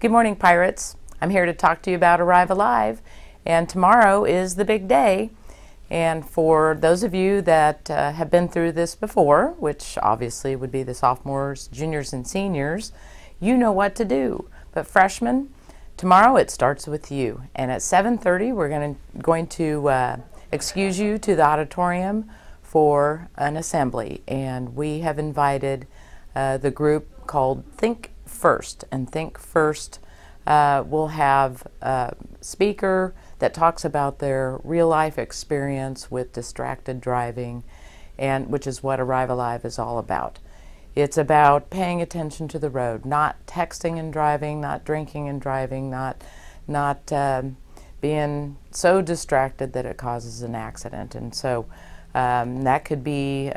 Good morning, Pirates. I'm here to talk to you about Arrive Alive, and tomorrow is the big day. And for those of you that have been through this before, which obviously would be the sophomores, juniors, and seniors, you know what to do. But freshmen, tomorrow it starts with you. And at 7:30, we're going to excuse you to the auditorium for an assembly. And we have invited the group called Think First. And Think First will have a speaker that talks about their real-life experience with distracted driving, and which is what Arrive Alive is all about. It's about paying attention to the road, not texting and driving, not drinking and driving, not being so distracted that it causes an accident. And so that could be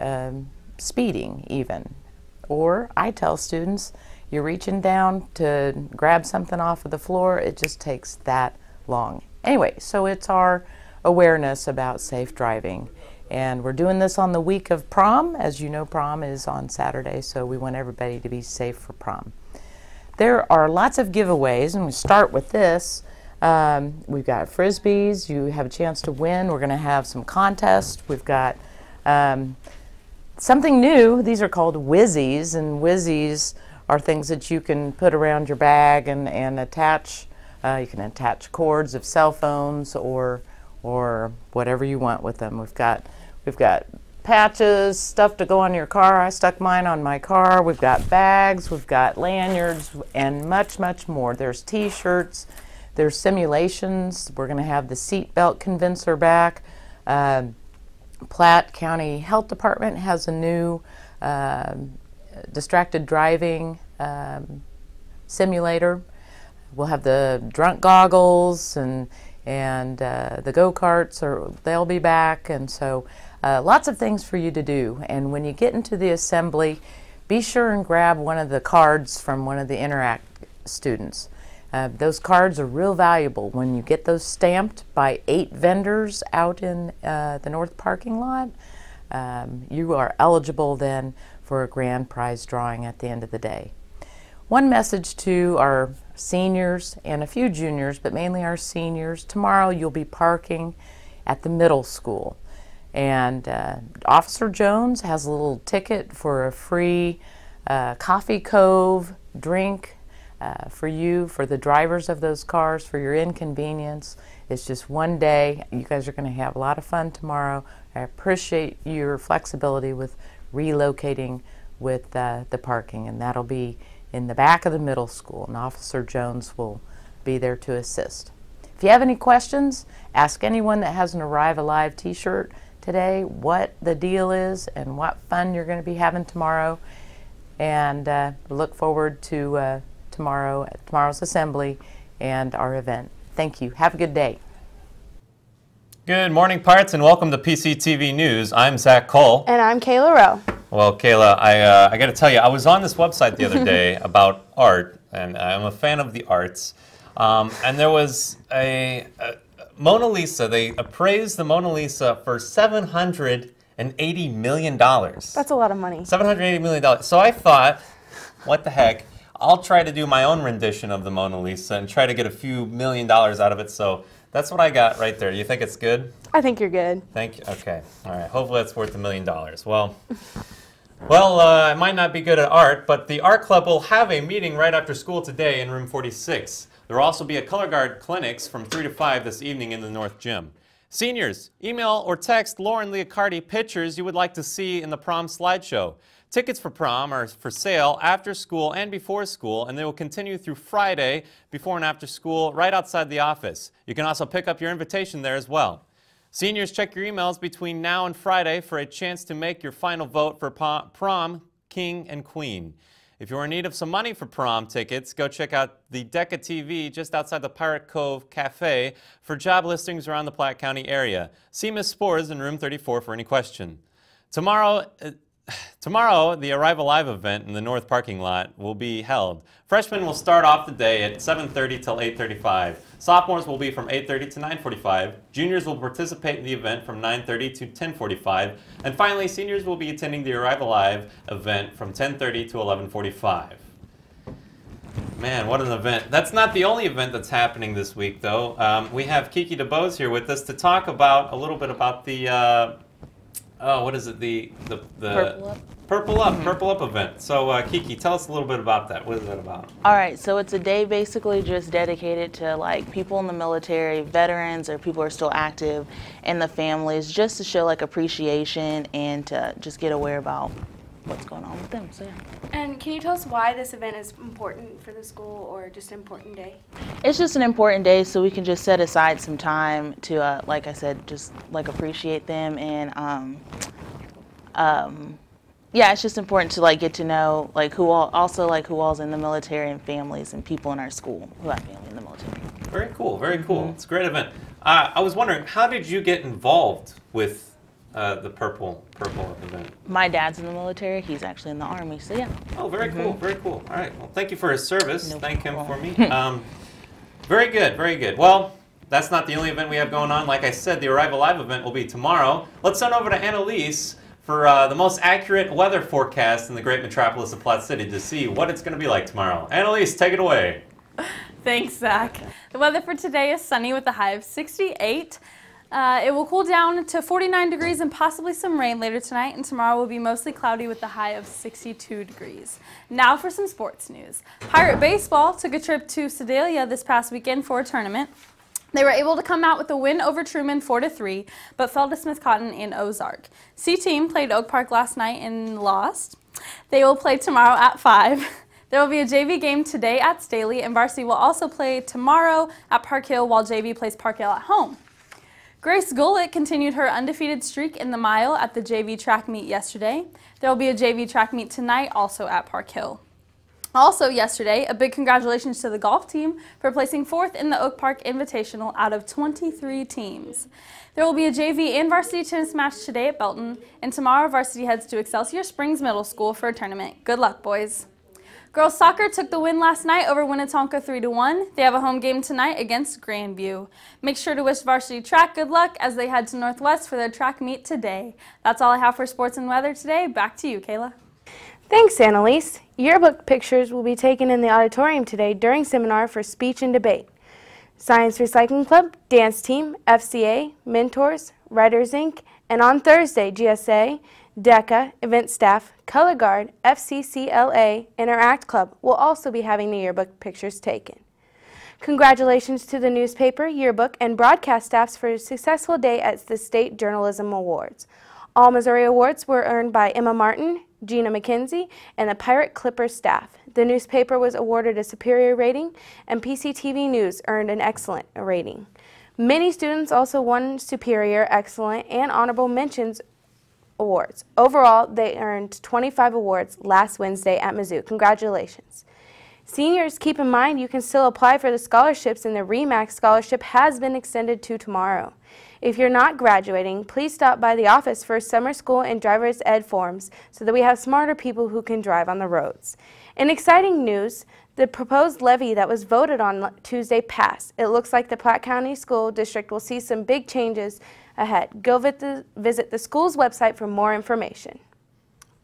speeding even. Or I tell students, you're reaching down to grab something off of the floor, it just takes that long. Anyway, so it's our awareness about safe driving. And we're doing this on the week of prom. As you know, prom is on Saturday, so we want everybody to be safe for prom. There are lots of giveaways, and we start with this. We've got Frisbees. You have a chance to win. We're going to have some contests. We've got something new. These are called Whizzies, and Whizzies are things that you can put around your bag and attach. You can attach cords of cell phones or whatever you want with them. We've got patches, stuff to go on your car. I stuck mine on my car. We've got bags, we've got lanyards, and much, much more. There's t-shirts, there's simulations. We're going to have the seat belt convincer back. Platte County Health Department has a new distracted driving simulator. We'll have the drunk goggles and the go-karts, they'll be back. And so lots of things for you to do. And when you get into the assembly, be sure and grab one of the cards from one of the Interact students. Those cards are real valuable. When you get those stamped by 8 vendors out in the north parking lot, you are eligible then for a grand prize drawing at the end of the day. One message to our seniors and a few juniors, but mainly our seniors. Tomorrow you'll be parking at the middle school. And Officer Jones has a little ticket for a free coffee cove drink for you, for the drivers of those cars, for your inconvenience. It's just one day. You guys are going to have a lot of fun tomorrow. I appreciate your flexibility with relocating with the parking, and that'll be in the back of the middle school, and Officer Jones will be there to assist. If you have any questions, ask anyone that has an Arrive Alive t-shirt today what the deal is and what fun you're going to be having tomorrow. And look forward to tomorrow's assembly and our event. Thank you. Have a good day. Good morning, Pirates, and welcome to PCTV News. I'm Zach Cole. And I'm Kayla Rowe. Well, Kayla, I got to tell you, I was on this website the other day about art, and I'm a fan of the arts. And there was a Mona Lisa. They appraised the Mona Lisa for $780 million. That's a lot of money. $780 million. So I thought, what the heck? I'll try to do my own rendition of the Mona Lisa and try to get a few $1 million out of it. So that's what I got right there. You think it's good? I think you're good. Thank you. Okay. All right. Hopefully that's worth $1 million. Well, it might not be good at art, but the art club will have a meeting right after school today in room 46. There will also be a color guard clinics from 3 to 5 this evening in the North Gym. Seniors, email or text Lauren Leocardi pictures you would like to see in the prom slideshow. Tickets for prom are for sale after school and before school, and they will continue through Friday before and after school right outside the office. You can also pick up your invitation there as well. Seniors, check your emails between now and Friday for a chance to make your final vote for prom king and queen. If you're in need of some money for prom tickets, go check out the Decca TV just outside the Pirate Cove Cafe for job listings around the Platte County area. See Ms. Spores in room 34 for any question. Tomorrow, the Arrive Alive event in the north parking lot will be held. Freshmen will start off the day at 7:30 till 8:35. Sophomores will be from 8:30 to 9:45. Juniors will participate in the event from 9:30 to 10:45. And finally, seniors will be attending the Arrive Alive event from 10:30 to 11:45. Man, what an event. That's not the only event that's happening this week, though. We have Kiki DeBose here with us to talk about a little bit about the, what is it, the Purple Up? Purple Up event. So, Kiki, tell us a little bit about that. What is that about? All right, so it's a day basically just dedicated to like people in the military, veterans, or people who are still active, and the families, just to show like appreciation and to just get aware about what's going on with them. So yeah. And can you tell us why this event is important for the school, or just an important day? It's just an important day, so we can just set aside some time to, like I said, just like appreciate them, and yeah, it's just important to like get to know like who all's in the military, and families and people in our school who have family in the military. Very cool, very cool. It's a great event. I was wondering, how did you get involved with the Purple Up event? My dad's in the military. He's actually in the Army, so yeah. Oh, very cool, very cool. All right, well, thank you for his service. No Thank him problem. for me. Very good, very good. Well, that's not the only event we have going on. Like I said, the Arrival Live event will be tomorrow. Let's send over to Annalise for the most accurate weather forecast in the great metropolis of Platte City to see what it's going to be like tomorrow. Annalise, take it away. Thanks, Zach. The weather for today is sunny with a high of 68. It will cool down to 49 degrees and possibly some rain later tonight, and tomorrow will be mostly cloudy with a high of 62 degrees. Now for some sports news. Pirate Baseball took a trip to Sedalia this past weekend for a tournament. They were able to come out with a win over Truman 4-3, but fell to Smith Cotton and Ozark. C-Team played Oak Park last night and lost. They will play tomorrow at 5. There will be a JV game today at Staley, and Varsity will also play tomorrow at Park Hill while JV plays Park Hill at home. Grace Gullick continued her undefeated streak in the mile at the JV track meet yesterday. There will be a JV track meet tonight also at Park Hill. Also yesterday, a big congratulations to the golf team for placing 4th in the Oak Park Invitational out of 23 teams. There will be a JV and varsity tennis match today at Belton, and tomorrow varsity heads to Excelsior Springs Middle School for a tournament. Good luck, boys. Girls soccer took the win last night over Winnetonka 3-1. They have a home game tonight against Grandview. Make sure to wish varsity track good luck as they head to Northwest for their track meet today. That's all I have for sports and weather today. Back to you, Kayla. Thanks, Annalise. Yearbook pictures will be taken in the auditorium today during seminar for speech and debate. Science Recycling Club, Dance Team, FCA, Mentors, Writers Inc., and on Thursday, GSA, DECA, Event Staff, Color Guard, FCCLA, and our ACT Club will also be having the yearbook pictures taken. Congratulations to the newspaper, yearbook, and broadcast staffs for a successful day at the State Journalism Awards. All Missouri awards were earned by Emma Martin, Gina McKenzie, and the Pirate Clipper staff. The newspaper was awarded a superior rating, and PCTV News earned an excellent rating. Many students also won superior, excellent, and honorable mentions awards. Overall, they earned 25 awards last Wednesday at Mizzou. Congratulations. Seniors, keep in mind you can still apply for the scholarships, and the REMAX scholarship has been extended to tomorrow. If you're not graduating, please stop by the office for summer school and driver's ed forms so that we have smarter people who can drive on the roads. In exciting news, the proposed levy that was voted on Tuesday passed. It looks like the Platte County School District will see some big changes ahead. Go visit the school's website for more information.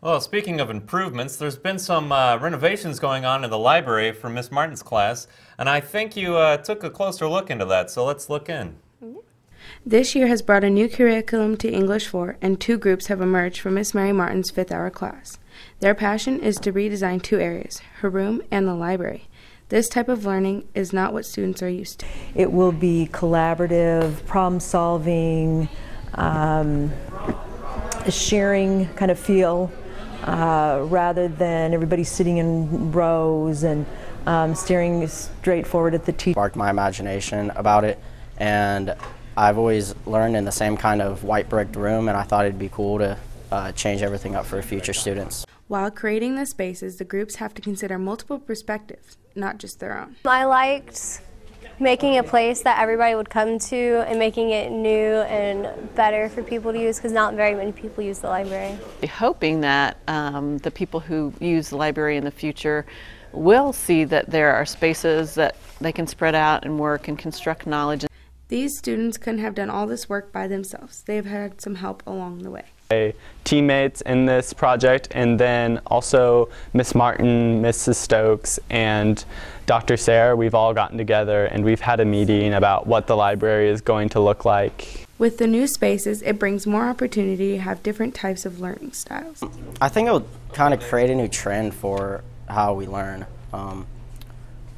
Well, speaking of improvements, there's been some renovations going on in the library for Miss Martin's class, and I think you took a closer look into that, so let's look in. This year has brought a new curriculum to English 4, and 2 groups have emerged from Miss Mary Martin's 5th hour class. Their passion is to redesign 2 areas, her room and the library. This type of learning is not what students are used to. It will be collaborative, problem-solving, a sharing kind of feel, rather than everybody sitting in rows and staring straight forward at the teacher. Sparked my imagination about it, and I've always learned in the same kind of white bricked room, and I thought it'd be cool to change everything up for future students. While creating the spaces, the groups have to consider multiple perspectives, not just their own. I liked making a place that everybody would come to and making it new and better for people to use, because not very many people use the library. Hoping that the people who use the library in the future will see that there are spaces that they can spread out and work and construct knowledge. These students couldn't have done all this work by themselves. They have had some help along the way. teammates in this project, and then also Miss Martin, Mrs. Stokes, and Dr. Sarah. We've all gotten together and we've had a meeting about what the library is going to look like. With the new spaces, it brings more opportunity to have different types of learning styles. I think it will kind of create a new trend for how we learn.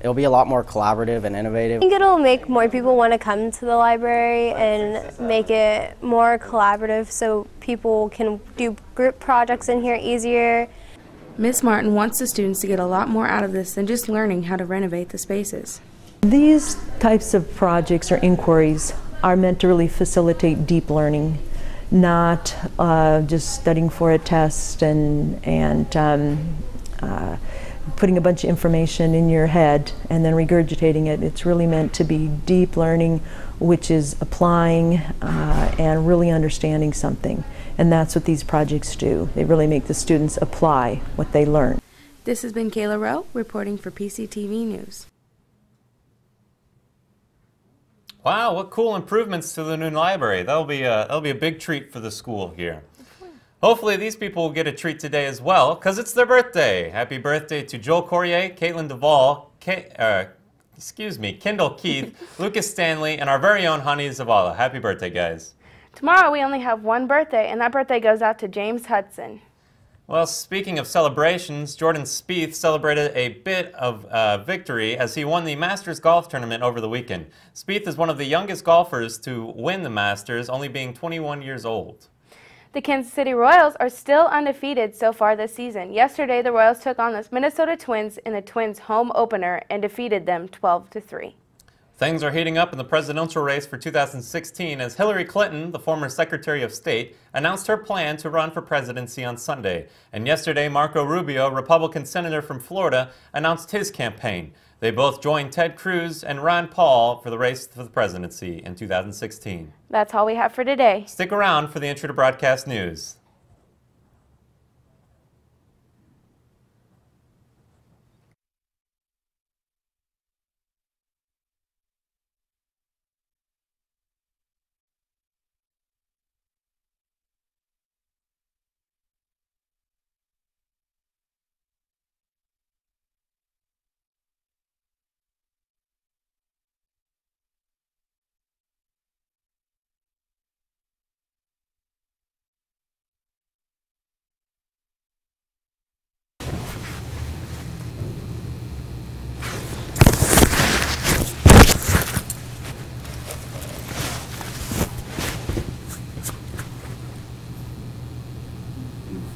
It'll be a lot more collaborative and innovative. I think it'll make more people want to come to the library and make it more collaborative so people can do group projects in here easier. Ms. Martin wants the students to get a lot more out of this than just learning how to renovate the spaces. These types of projects or inquiries are meant to really facilitate deep learning, not just studying for a test and putting a bunch of information in your head and then regurgitating it. It's really meant to be deep learning, which is applying and really understanding something. And that's what these projects do. They really make the students apply what they learn. This has been Kayla Rowe reporting for PCTV News. Wow, what cool improvements to the new library. That'll be a big treat for the school here. Hopefully these people will get a treat today as well, because it's their birthday. Happy birthday to Joel Corrier, Caitlin Duvall, Kendall Keith, Lucas Stanley, and our very own Honey Zavala. Happy birthday, guys. Tomorrow we only have one birthday, and that birthday goes out to James Hudson. Well, speaking of celebrations, Jordan Spieth celebrated a bit of victory as he won the Masters Golf Tournament over the weekend. Spieth is one of the youngest golfers to win the Masters, only being 21 years old. The Kansas City Royals are still undefeated so far this season. Yesterday, the Royals took on the Minnesota Twins in the Twins' home opener and defeated them 12-3. Things are heating up in the presidential race for 2016 as Hillary Clinton, the former Secretary of State, announced her plan to run for presidency on Sunday. And yesterday, Marco Rubio, Republican senator from Florida, announced his campaign. They both joined Ted Cruz and Ron Paul for the race for the presidency in 2016. That's all we have for today. Stick around for the Intro to Broadcast News.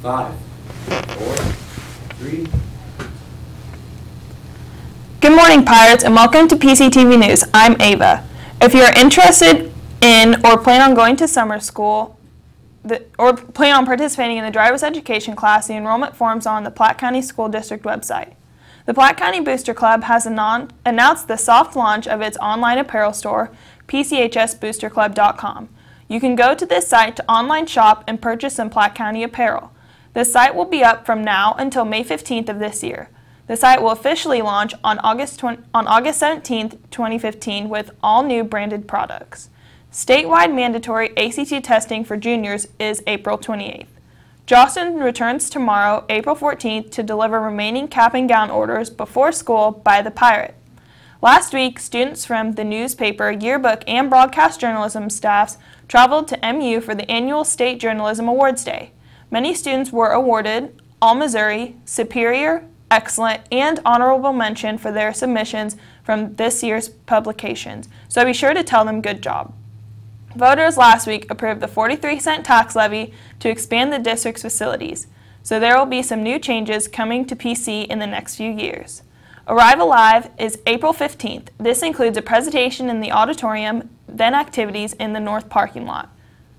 Five, four, three. Good morning, Pirates, and welcome to PCTV News. I'm Ava. If you're interested in or plan on going to summer school or plan on participating in the driver's education class, the enrollment forms are on the Platte County School District website. The Platte County Booster Club has announced the soft launch of its online apparel store, PCHSBoosterClub.com. You can go to this site to online shop and purchase some Platte County apparel. The site will be up from now until May 15th of this year. The site will officially launch on August 17th, 2015 with all new branded products. Statewide mandatory ACT testing for juniors is April 28th. Jostin returns tomorrow, April 14th, to deliver remaining cap and gown orders before school by the Pirate. Last week, students from the newspaper, yearbook, and broadcast journalism staffs traveled to MU for the annual State Journalism Awards Day. Many students were awarded All-Missouri, Superior, Excellent, and Honorable Mention for their submissions from this year's publications, so be sure to tell them good job. Voters last week approved the 43-cent tax levy to expand the district's facilities, so there will be some new changes coming to PC in the next few years. Arrive Alive is April 15th. This includes a presentation in the auditorium, then activities in the north parking lot.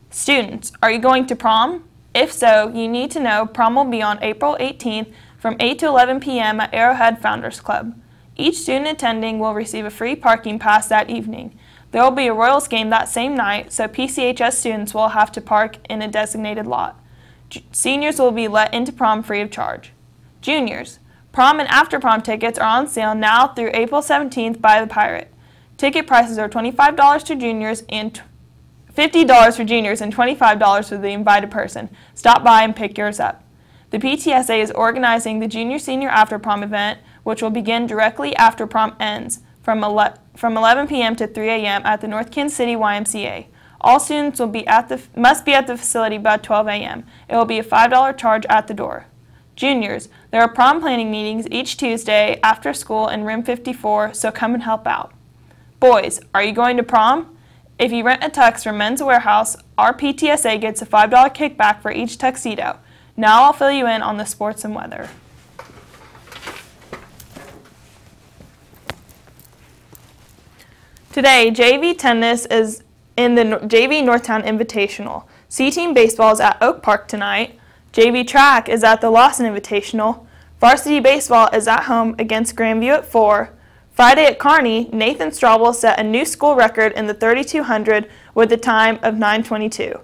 Students, are you going to prom? If so, you need to know prom will be on April 18th from 8 to 11 p.m. at Arrowhead Founders Club. Each student attending will receive a free parking pass that evening. There will be a Royals game that same night, so PCHS students will have to park in a designated lot. Seniors will be let into prom free of charge. Juniors, prom and after prom tickets are on sale now through April 17th by the Pirate. Ticket prices are $25 to juniors and $50 for juniors and $25 for the invited person. Stop by and pick yours up. The PTSA is organizing the Junior-Senior After Prom event, which will begin directly after prom ends from 11 p.m. to 3 a.m. at the North Kansas City YMCA. All students must be at the facility by 12 a.m. It will be a $5 charge at the door. Juniors, there are prom planning meetings each Tuesday after school in room 54, so come and help out. Boys, are you going to prom? If you rent a tux from Men's Warehouse, our PTSA gets a $5 kickback for each tuxedo. Now I'll fill you in on the sports and weather. Today, JV tennis is in the JV Northtown Invitational. C-Team baseball is at Oak Park tonight. JV track is at the Lawson Invitational. Varsity baseball is at home against Grandview at 4. Friday at Kearney, Nathan Straubel set a new school record in the 3200 with a time of 9:22.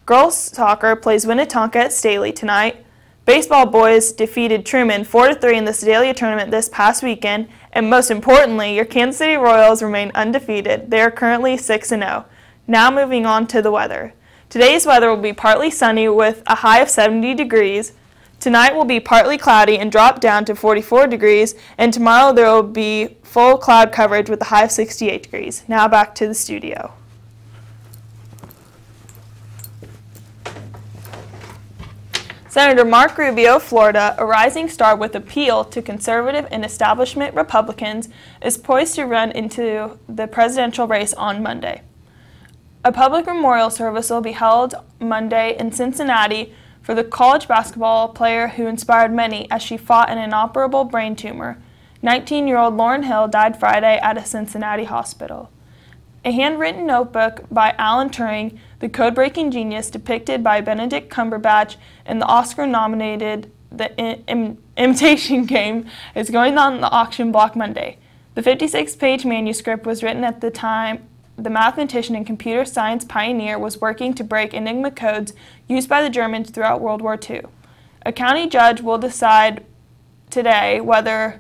Girls soccer plays Winnetonka at Staley tonight. Baseball boys defeated Truman 4-3 in the Sedalia tournament this past weekend, and most importantly, your Kansas City Royals remain undefeated. They are currently 6-0. Now moving on to the weather. Today's weather will be partly sunny with a high of 70 degrees. Tonight will be partly cloudy and drop down to 44 degrees, and tomorrow there will be full cloud coverage with a high of 68 degrees. Now back to the studio. Senator Mark Rubio of Florida, a rising star with appeal to conservative and establishment Republicans, is poised to run into the presidential race on Monday. A public memorial service will be held Monday in Cincinnati for the college basketball player who inspired many as she fought an inoperable brain tumor. 19-year-old Lauren Hill died Friday at a Cincinnati hospital. A handwritten notebook by Alan Turing, the code-breaking genius depicted by Benedict Cumberbatch in the Oscar-nominated The Imitation Game, is going on the auction block Monday. The 56-page manuscript was written at the time the mathematician and computer science pioneer was working to break Enigma codes used by the Germans throughout World War II. A county judge will decide today whether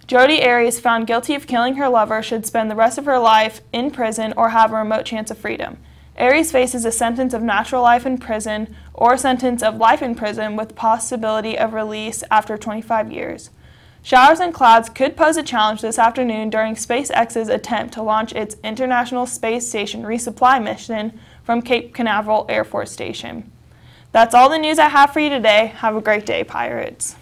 Jodi Arias, found guilty of killing her lover, should spend the rest of her life in prison or have a remote chance of freedom. Arias faces a sentence of natural life in prison or a sentence of life in prison with the possibility of release after 25 years. Showers and clouds could pose a challenge this afternoon during SpaceX's attempt to launch its International Space Station resupply mission from Cape Canaveral Air Force Station. That's all the news I have for you today. Have a great day, Pirates.